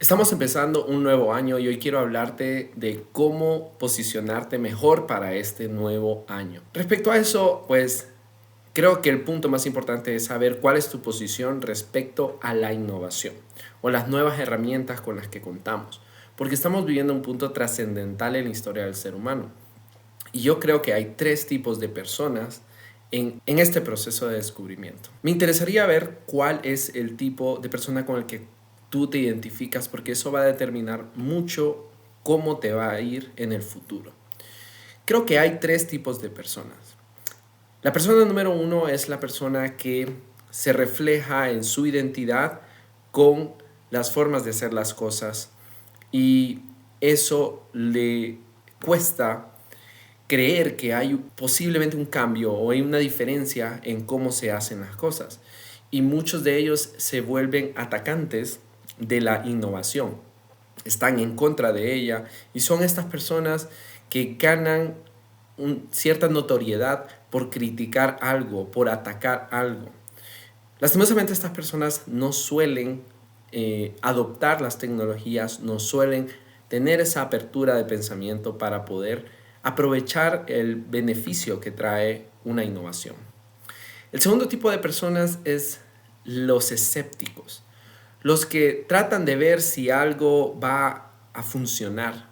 Estamos empezando un nuevo año y hoy quiero hablarte de cómo posicionarte mejor para este nuevo año. Respecto a eso, pues creo que el punto más importante es saber cuál es tu posición respecto a la innovación o las nuevas herramientas con las que contamos, porque estamos viviendo un punto trascendental en la historia del ser humano. Y yo creo que hay tres tipos de personas en este proceso de descubrimiento. Me interesaría ver cuál es el tipo de persona con el que tú te identificas, porque eso va a determinar mucho cómo te va a ir en el futuro. Creo que hay tres tipos de personas. La persona número uno es la persona que se refleja en su identidad con las formas de hacer las cosas y eso le cuesta creer que hay posiblemente un cambio o hay una diferencia en cómo se hacen las cosas. Y muchos de ellos se vuelven atacantes de la innovación, están en contra de ella y son estas personas que ganan cierta notoriedad por criticar algo, por atacar algo. Lastimosamente estas personas no suelen adoptar las tecnologías, no suelen tener esa apertura de pensamiento para poder aprovechar el beneficio que trae una innovación. El segundo tipo de personas es los escépticos, los que tratan de ver si algo va a funcionar.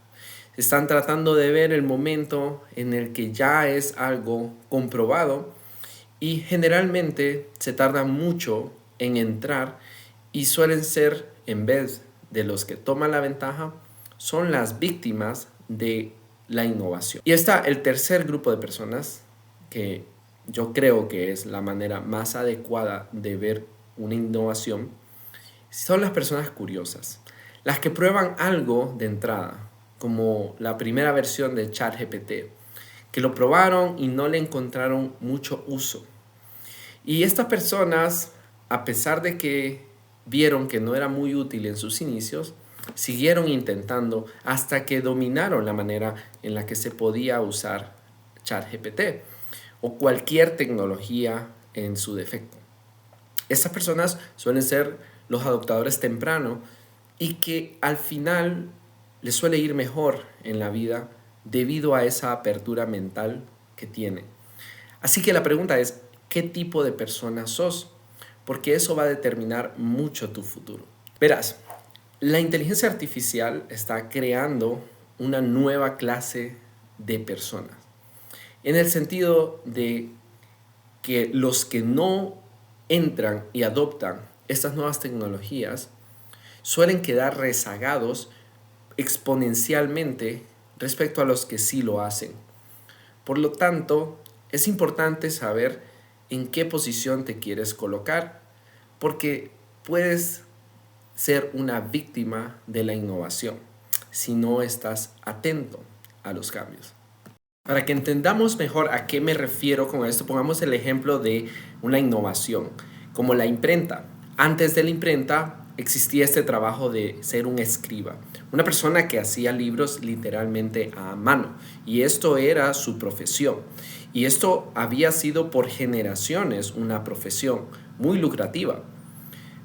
Están tratando de ver el momento en el que ya es algo comprobado y generalmente se tarda mucho en entrar y suelen ser, en vez de los que toman la ventaja, son las víctimas de la innovación. Y está el tercer grupo de personas que yo creo que es la manera más adecuada de ver una innovación. Son las personas curiosas, las que prueban algo de entrada, como la primera versión de ChatGPT, que lo probaron y no le encontraron mucho uso. Y estas personas, a pesar de que vieron que no era muy útil en sus inicios, siguieron intentando hasta que dominaron la manera en la que se podía usar ChatGPT o cualquier tecnología en su defecto. Estas personas suelen ser los adoptadores temprano y que al final les suele ir mejor en la vida debido a esa apertura mental que tienen. Así que la pregunta es, ¿qué tipo de persona sos? Porque eso va a determinar mucho tu futuro. Verás, la inteligencia artificial está creando una nueva clase de personas, en el sentido de que los que no entran y adoptan estas nuevas tecnologías suelen quedar rezagados exponencialmente respecto a los que sí lo hacen. Por lo tanto, es importante saber en qué posición te quieres colocar, porque puedes ser una víctima de la innovación si no estás atento a los cambios. Para que entendamos mejor a qué me refiero con esto, pongamos el ejemplo de una innovación, como la imprenta. Antes de la imprenta existía este trabajo de ser un escriba, una persona que hacía libros literalmente a mano, y esto era su profesión. Y esto había sido por generaciones una profesión muy lucrativa.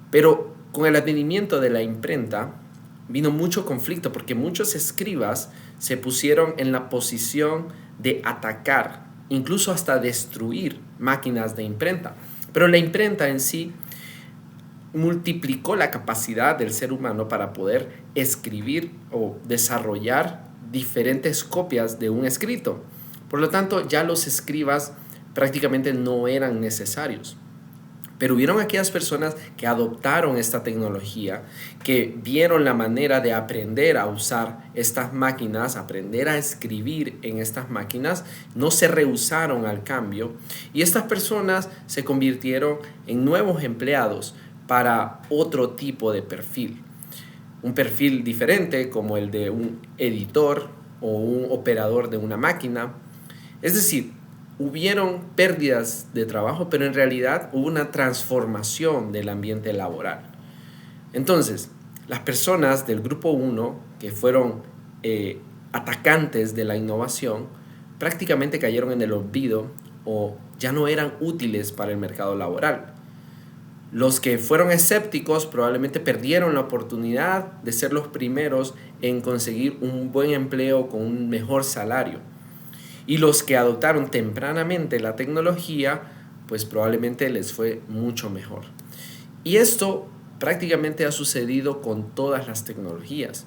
Pero con el advenimiento de la imprenta vino mucho conflicto porque muchos escribas se pusieron en la posición de atacar, incluso hasta destruir máquinas de imprenta. Pero la imprenta en sí multiplicó la capacidad del ser humano para poder escribir o desarrollar diferentes copias de un escrito. Por lo tanto, ya los escribas prácticamente no eran necesarios. Pero hubieron aquellas personas que adoptaron esta tecnología, que vieron la manera de aprender a usar estas máquinas, aprender a escribir en estas máquinas, no se rehusaron al cambio y estas personas se convirtieron en nuevos empleados para otro tipo de perfil. Un perfil diferente como el de un editor o un operador de una máquina. Es decir, hubieron pérdidas de trabajo, pero en realidad hubo una transformación del ambiente laboral. Entonces, las personas del grupo 1 que fueron atacantes de la innovación prácticamente cayeron en el olvido o ya no eran útiles para el mercado laboral. Los que fueron escépticos probablemente perdieron la oportunidad de ser los primeros en conseguir un buen empleo con un mejor salario. Y los que adoptaron tempranamente la tecnología, pues probablemente les fue mucho mejor. Y esto prácticamente ha sucedido con todas las tecnologías.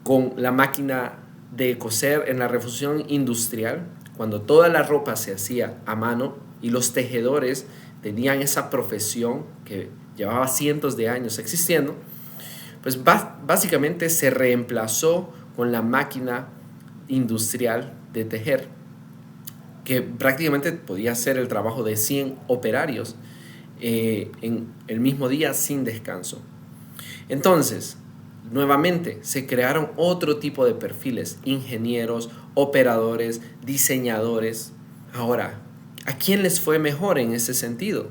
Con la máquina de coser en la revolución industrial, cuando toda la ropa se hacía a mano y los tejedores tenían esa profesión que llevaba cientos de años existiendo, pues básicamente se reemplazó con la máquina industrial de tejer, que prácticamente podía hacer el trabajo de 100 operarios en el mismo día sin descanso. Entonces, nuevamente se crearon otro tipo de perfiles: ingenieros, operadores, diseñadores. Ahora, ¿a quién les fue mejor en ese sentido?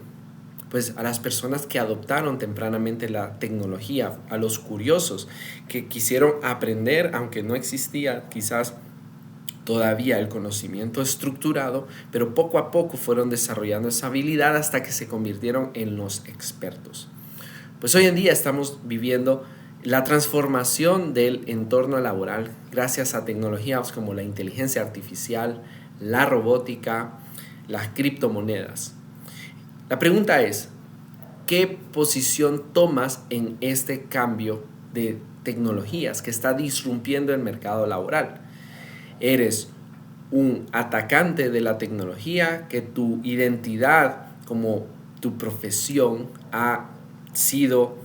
Pues a las personas que adoptaron tempranamente la tecnología, a los curiosos que quisieron aprender, aunque no existía quizás todavía el conocimiento estructurado, pero poco a poco fueron desarrollando esa habilidad hasta que se convirtieron en los expertos. Pues hoy en día estamos viviendo la transformación del entorno laboral gracias a tecnologías como la inteligencia artificial, la robótica, las criptomonedas. La pregunta es, ¿qué posición tomas en este cambio de tecnologías que está disrumpiendo el mercado laboral? ¿Eres un atacante de la tecnología, que tu identidad como tu profesión ha sido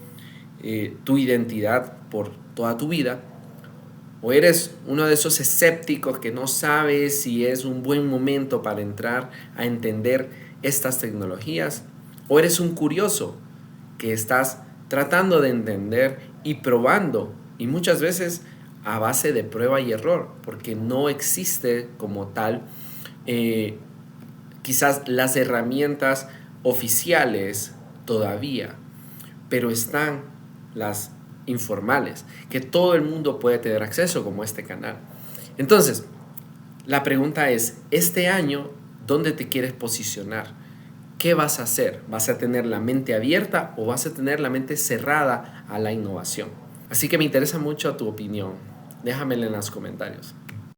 tu identidad por toda tu vida? ¿O eres uno de esos escépticos que no sabe si es un buen momento para entrar a entender estas tecnologías? ¿O eres un curioso que estás tratando de entender y probando, y muchas veces a base de prueba y error, porque no existe como tal quizás las herramientas oficiales todavía, pero están las informales, que todo el mundo puede tener acceso, como este canal? Entonces, la pregunta es, este año, ¿dónde te quieres posicionar? ¿Qué vas a hacer? ¿Vas a tener la mente abierta o vas a tener la mente cerrada a la innovación? Así que me interesa mucho tu opinión. Déjamela en los comentarios.